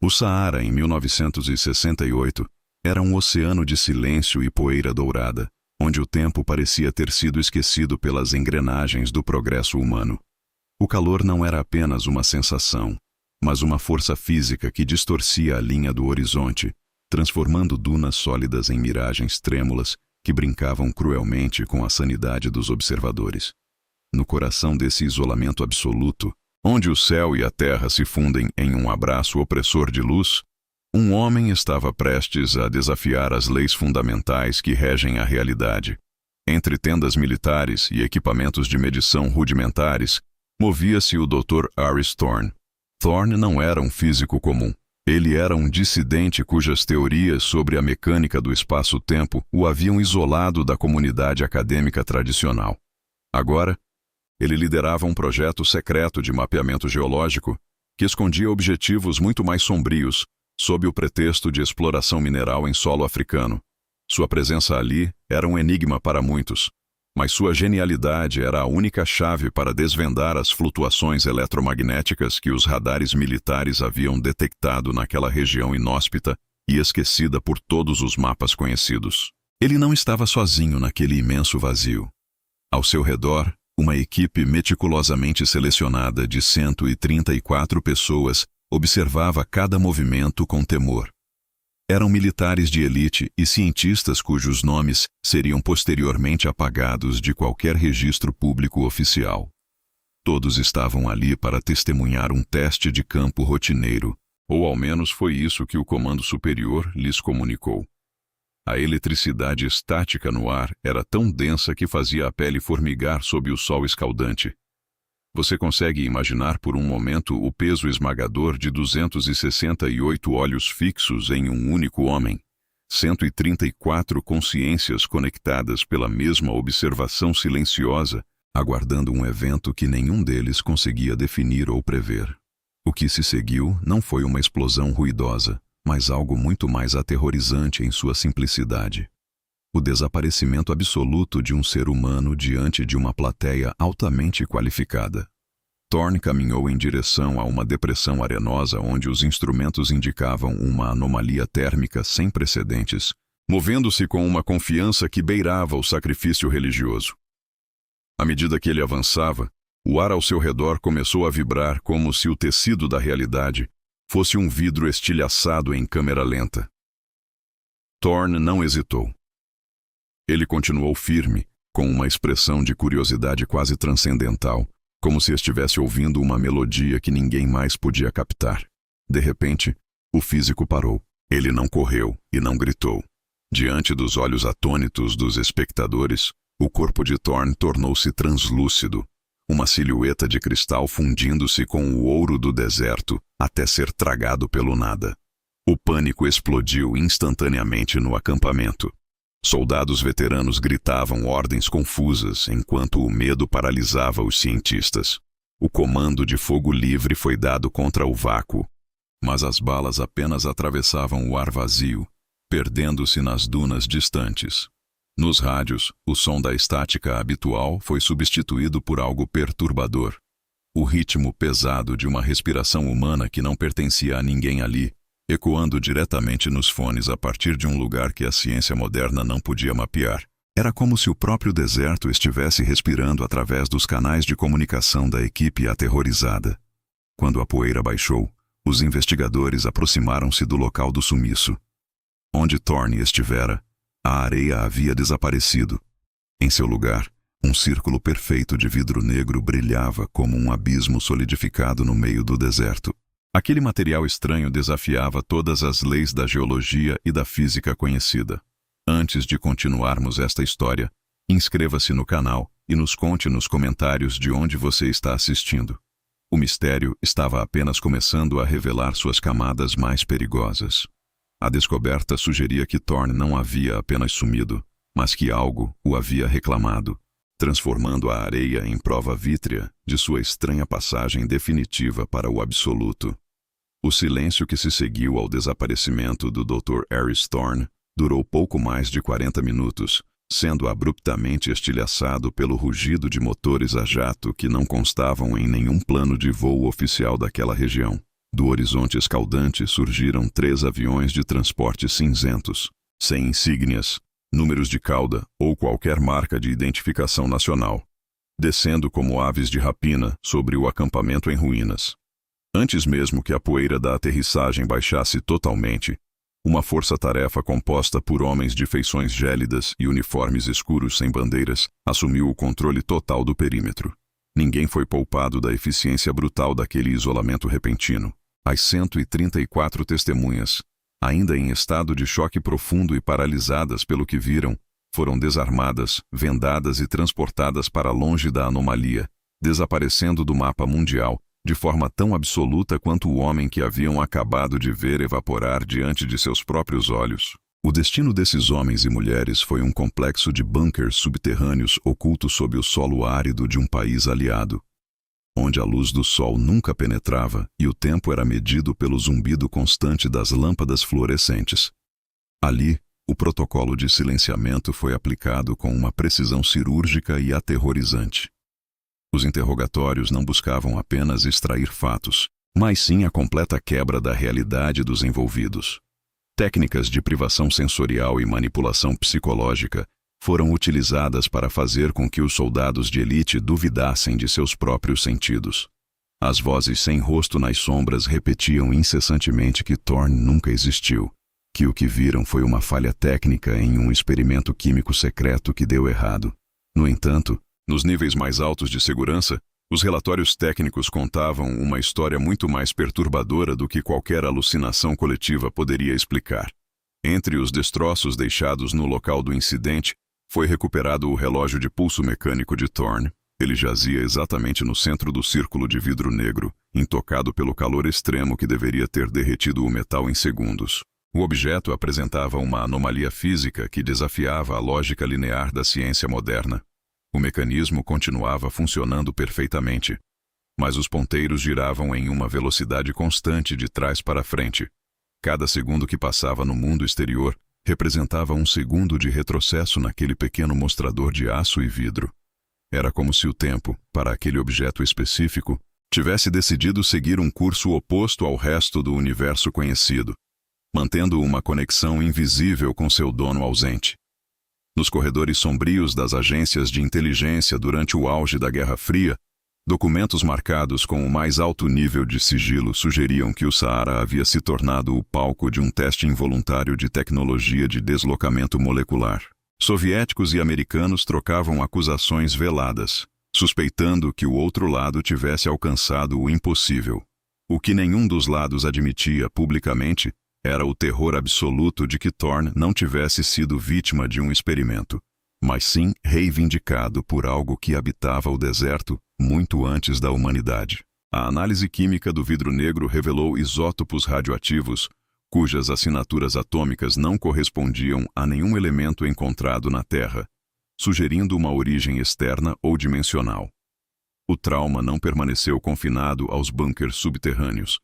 O Saara, em 1968, era um oceano de silêncio e poeira dourada, onde o tempo parecia ter sido esquecido pelas engrenagens do progresso humano. O calor não era apenas uma sensação, mas uma força física que distorcia a linha do horizonte, transformando dunas sólidas em miragens trêmulas que brincavam cruelmente com a sanidade dos observadores. No coração desse isolamento absoluto, onde o céu e a terra se fundem em um abraço opressor de luz, um homem estava prestes a desafiar as leis fundamentais que regem a realidade. Entre tendas militares e equipamentos de medição rudimentares, movia-se o Dr. Aris Thorne. Thorne não era um físico comum. Ele era um dissidente cujas teorias sobre a mecânica do espaço-tempo o haviam isolado da comunidade acadêmica tradicional. Agora, ele liderava um projeto secreto de mapeamento geológico que escondia objetivos muito mais sombrios, sob o pretexto de exploração mineral em solo africano. Sua presença ali era um enigma para muitos, mas sua genialidade era a única chave para desvendar as flutuações eletromagnéticas que os radares militares haviam detectado naquela região inóspita e esquecida por todos os mapas conhecidos. Ele não estava sozinho naquele imenso vazio. Ao seu redor, uma equipe meticulosamente selecionada de 134 pessoas observava cada movimento com temor. Eram militares de elite e cientistas cujos nomes seriam posteriormente apagados de qualquer registro público oficial. Todos estavam ali para testemunhar um teste de campo rotineiro, ou ao menos foi isso que o Comando Superior lhes comunicou. A eletricidade estática no ar era tão densa que fazia a pele formigar sob o sol escaldante. Você consegue imaginar por um momento o peso esmagador de 268 olhos fixos em um único homem, 134 consciências conectadas pela mesma observação silenciosa, aguardando um evento que nenhum deles conseguia definir ou prever. O que se seguiu não foi uma explosão ruidosa, mas algo muito mais aterrorizante em sua simplicidade. O desaparecimento absoluto de um ser humano diante de uma plateia altamente qualificada. Thorne caminhou em direção a uma depressão arenosa onde os instrumentos indicavam uma anomalia térmica sem precedentes, movendo-se com uma confiança que beirava o sacrifício religioso. À medida que ele avançava, o ar ao seu redor começou a vibrar como se o tecido da realidade fosse um vidro estilhaçado em câmera lenta. Thorne não hesitou. Ele continuou firme, com uma expressão de curiosidade quase transcendental, como se estivesse ouvindo uma melodia que ninguém mais podia captar. De repente, o físico parou. Ele não correu e não gritou. Diante dos olhos atônitos dos espectadores, o corpo de Thorne tornou-se translúcido, uma silhueta de cristal fundindo-se com o ouro do deserto até ser tragado pelo nada. O pânico explodiu instantaneamente no acampamento. Soldados veteranos gritavam ordens confusas enquanto o medo paralisava os cientistas. O comando de fogo livre foi dado contra o vácuo, mas as balas apenas atravessavam o ar vazio, perdendo-se nas dunas distantes. Nos rádios, o som da estática habitual foi substituído por algo perturbador. O ritmo pesado de uma respiração humana que não pertencia a ninguém ali, ecoando diretamente nos fones a partir de um lugar que a ciência moderna não podia mapear. Era como se o próprio deserto estivesse respirando através dos canais de comunicação da equipe aterrorizada. Quando a poeira baixou, os investigadores aproximaram-se do local do sumiço. Onde Thorne estivera, a areia havia desaparecido. Em seu lugar, um círculo perfeito de vidro negro brilhava como um abismo solidificado no meio do deserto. Aquele material estranho desafiava todas as leis da geologia e da física conhecida. Antes de continuarmos esta história, inscreva-se no canal e nos conte nos comentários de onde você está assistindo. O mistério estava apenas começando a revelar suas camadas mais perigosas. A descoberta sugeria que Thorne não havia apenas sumido, mas que algo o havia reclamado, transformando a areia em prova vítrea de sua estranha passagem definitiva para o absoluto. O silêncio que se seguiu ao desaparecimento do Dr. Aris Thorne durou pouco mais de 40 minutos, sendo abruptamente estilhaçado pelo rugido de motores a jato que não constavam em nenhum plano de voo oficial daquela região. Do horizonte escaldante surgiram 3 aviões de transporte cinzentos, sem insígnias, números de cauda ou qualquer marca de identificação nacional, descendo como aves de rapina sobre o acampamento em ruínas. Antes mesmo que a poeira da aterrissagem baixasse totalmente, uma força-tarefa composta por homens de feições gélidas e uniformes escuros sem bandeiras assumiu o controle total do perímetro. Ninguém foi poupado da eficiência brutal daquele isolamento repentino. As 134 testemunhas, ainda em estado de choque profundo e paralisadas pelo que viram, foram desarmadas, vendadas e transportadas para longe da anomalia, desaparecendo do mapa mundial de forma tão absoluta quanto o homem que haviam acabado de ver evaporar diante de seus próprios olhos. O destino desses homens e mulheres foi um complexo de bunkers subterrâneos ocultos sob o solo árido de um país aliado, onde a luz do sol nunca penetrava e o tempo era medido pelo zumbido constante das lâmpadas fluorescentes. Ali, o protocolo de silenciamento foi aplicado com uma precisão cirúrgica e aterrorizante. Os interrogatórios não buscavam apenas extrair fatos, mas sim a completa quebra da realidade dos envolvidos. Técnicas de privação sensorial e manipulação psicológica foram utilizadas para fazer com que os soldados de elite duvidassem de seus próprios sentidos. As vozes sem rosto nas sombras repetiam incessantemente que Thorne nunca existiu, que o que viram foi uma falha técnica em um experimento químico secreto que deu errado. No entanto, nos níveis mais altos de segurança, os relatórios técnicos contavam uma história muito mais perturbadora do que qualquer alucinação coletiva poderia explicar. Entre os destroços deixados no local do incidente, foi recuperado o relógio de pulso mecânico de Thorne. Ele jazia exatamente no centro do círculo de vidro negro, intocado pelo calor extremo que deveria ter derretido o metal em segundos. O objeto apresentava uma anomalia física que desafiava a lógica linear da ciência moderna. O mecanismo continuava funcionando perfeitamente, mas os ponteiros giravam em uma velocidade constante de trás para frente. Cada segundo que passava no mundo exterior representava um segundo de retrocesso naquele pequeno mostrador de aço e vidro. Era como se o tempo, para aquele objeto específico, tivesse decidido seguir um curso oposto ao resto do universo conhecido, mantendo uma conexão invisível com seu dono ausente. Nos corredores sombrios das agências de inteligência durante o auge da Guerra Fria, documentos marcados com o mais alto nível de sigilo sugeriam que o Saara havia se tornado o palco de um teste involuntário de tecnologia de deslocamento molecular. Soviéticos e americanos trocavam acusações veladas, suspeitando que o outro lado tivesse alcançado o impossível. O que nenhum dos lados admitia publicamente era o terror absoluto de que Thorne não tivesse sido vítima de um experimento, mas sim reivindicado por algo que habitava o deserto muito antes da humanidade. A análise química do vidro negro revelou isótopos radioativos, cujas assinaturas atômicas não correspondiam a nenhum elemento encontrado na Terra, sugerindo uma origem externa ou dimensional. O trauma não permaneceu confinado aos bunkers subterrâneos.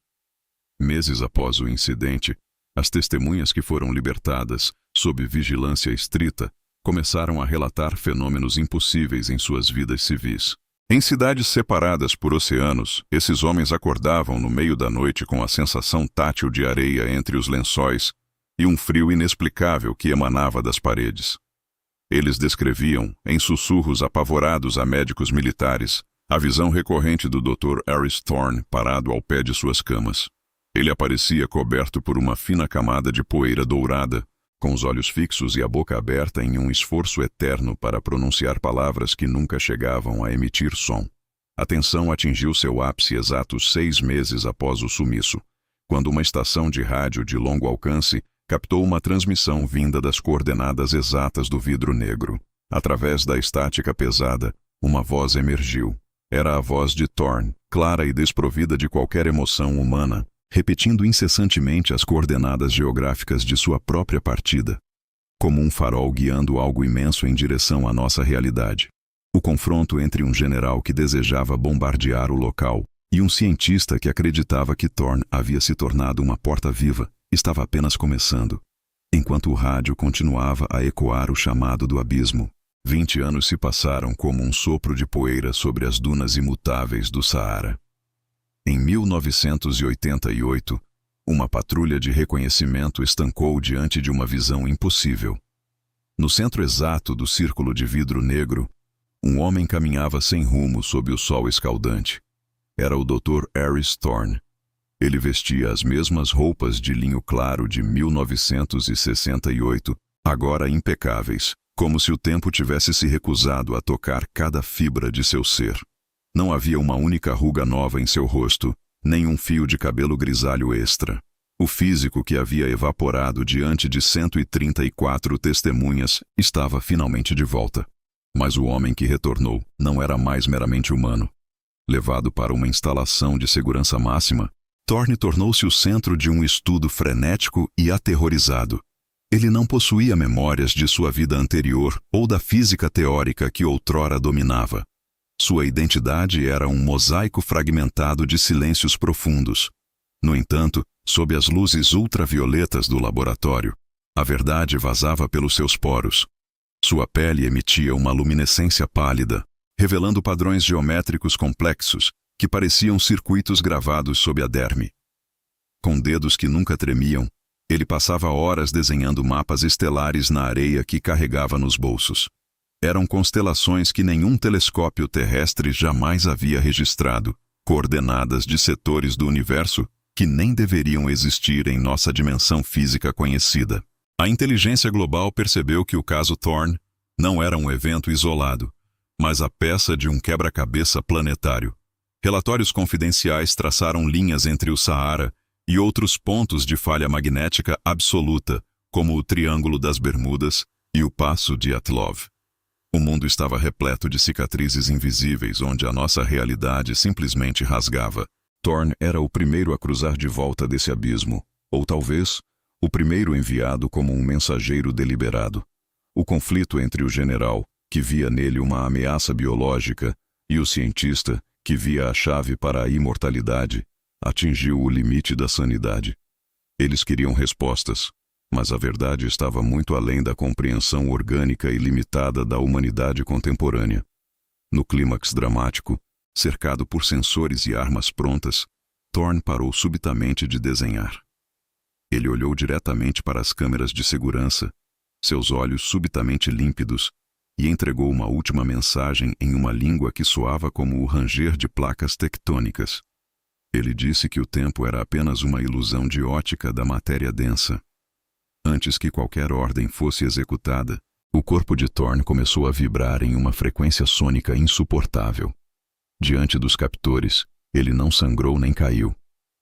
Meses após o incidente, as testemunhas que foram libertadas, sob vigilância estrita, começaram a relatar fenômenos impossíveis em suas vidas civis. Em cidades separadas por oceanos, esses homens acordavam no meio da noite com a sensação tátil de areia entre os lençóis e um frio inexplicável que emanava das paredes. Eles descreviam, em sussurros apavorados a médicos militares, a visão recorrente do Dr. Harris Thorne parado ao pé de suas camas. Ele aparecia coberto por uma fina camada de poeira dourada, com os olhos fixos e a boca aberta em um esforço eterno para pronunciar palavras que nunca chegavam a emitir som. A tensão atingiu seu ápice exatos 6 meses após o sumiço, quando uma estação de rádio de longo alcance captou uma transmissão vinda das coordenadas exatas do vidro negro. Através da estática pesada, uma voz emergiu. Era a voz de Thorne, clara e desprovida de qualquer emoção humana, repetindo incessantemente as coordenadas geográficas de sua própria partida, como um farol guiando algo imenso em direção à nossa realidade. O confronto entre um general que desejava bombardear o local e um cientista que acreditava que Thorne havia se tornado uma porta-viva estava apenas começando. Enquanto o rádio continuava a ecoar o chamado do abismo, 20 anos se passaram como um sopro de poeira sobre as dunas imutáveis do Saara. Em 1988, uma patrulha de reconhecimento estancou diante de uma visão impossível. No centro exato do círculo de vidro negro, um homem caminhava sem rumo sob o sol escaldante. Era o Dr. Harris Thorne. Ele vestia as mesmas roupas de linho claro de 1968, agora impecáveis, como se o tempo tivesse se recusado a tocar cada fibra de seu ser. Não havia uma única ruga nova em seu rosto, nem um fio de cabelo grisalho extra. O físico que havia evaporado diante de 134 testemunhas estava finalmente de volta. Mas o homem que retornou não era mais meramente humano. Levado para uma instalação de segurança máxima, Thorne tornou-se o centro de um estudo frenético e aterrorizado. Ele não possuía memórias de sua vida anterior ou da física teórica que outrora dominava. Sua identidade era um mosaico fragmentado de silêncios profundos. No entanto, sob as luzes ultravioletas do laboratório, a verdade vazava pelos seus poros. Sua pele emitia uma luminescência pálida, revelando padrões geométricos complexos que pareciam circuitos gravados sob a derme. Com dedos que nunca tremiam, ele passava horas desenhando mapas estelares na areia que carregava nos bolsos. Eram constelações que nenhum telescópio terrestre jamais havia registrado, coordenadas de setores do universo que nem deveriam existir em nossa dimensão física conhecida. A inteligência global percebeu que o caso Thorne não era um evento isolado, mas a peça de um quebra-cabeça planetário. Relatórios confidenciais traçaram linhas entre o Saara e outros pontos de falha magnética absoluta, como o Triângulo das Bermudas e o Passo de Atlov. O mundo estava repleto de cicatrizes invisíveis onde a nossa realidade simplesmente rasgava. Thorne era o primeiro a cruzar de volta desse abismo, ou talvez, o primeiro enviado como um mensageiro deliberado. O conflito entre o general, que via nele uma ameaça biológica, e o cientista, que via a chave para a imortalidade, atingiu o limite da sanidade. Eles queriam respostas, mas a verdade estava muito além da compreensão orgânica e limitada da humanidade contemporânea. No clímax dramático, cercado por sensores e armas prontas, Thorne parou subitamente de desenhar. Ele olhou diretamente para as câmeras de segurança, seus olhos subitamente límpidos, e entregou uma última mensagem em uma língua que soava como o ranger de placas tectônicas. Ele disse que o tempo era apenas uma ilusão de ótica da matéria densa. Antes que qualquer ordem fosse executada, o corpo de Thorne começou a vibrar em uma frequência sônica insuportável. Diante dos captores, ele não sangrou nem caiu.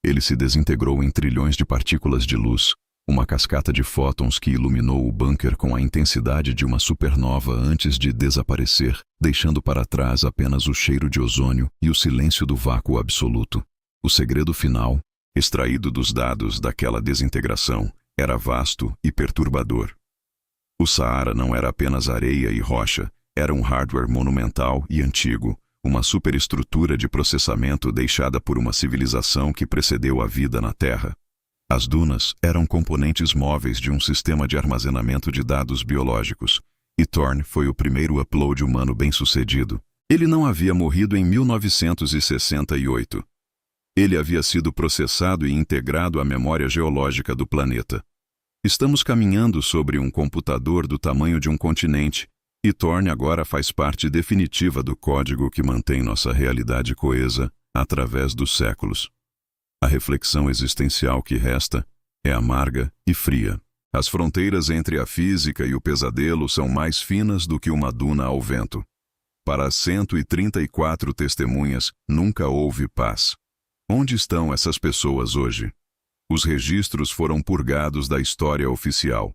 Ele se desintegrou em trilhões de partículas de luz, uma cascata de fótons que iluminou o bunker com a intensidade de uma supernova antes de desaparecer, deixando para trás apenas o cheiro de ozônio e o silêncio do vácuo absoluto. O segredo final, extraído dos dados daquela desintegração, era vasto e perturbador. O Saara não era apenas areia e rocha, era um hardware monumental e antigo, uma superestrutura de processamento deixada por uma civilização que precedeu a vida na Terra. As dunas eram componentes móveis de um sistema de armazenamento de dados biológicos, e Thorne foi o primeiro upload humano bem-sucedido. Ele não havia morrido em 1968. Ele havia sido processado e integrado à memória geológica do planeta. Estamos caminhando sobre um computador do tamanho de um continente, e Thorne agora faz parte definitiva do código que mantém nossa realidade coesa através dos séculos. A reflexão existencial que resta é amarga e fria. As fronteiras entre a física e o pesadelo são mais finas do que uma duna ao vento. Para as 134 testemunhas, nunca houve paz. Onde estão essas pessoas hoje? Os registros foram purgados da história oficial.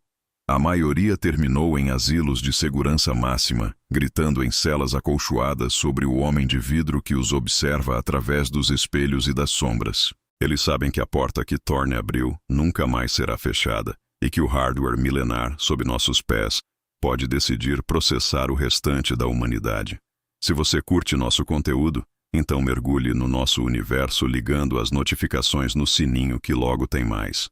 A maioria terminou em asilos de segurança máxima, gritando em celas acolchoadas sobre o homem de vidro que os observa através dos espelhos e das sombras. Eles sabem que a porta que Thorne abriu nunca mais será fechada e que o hardware milenar sob nossos pés pode decidir processar o restante da humanidade. Se você curte nosso conteúdo, então mergulhe no nosso universo ligando as notificações no sininho que logo tem mais.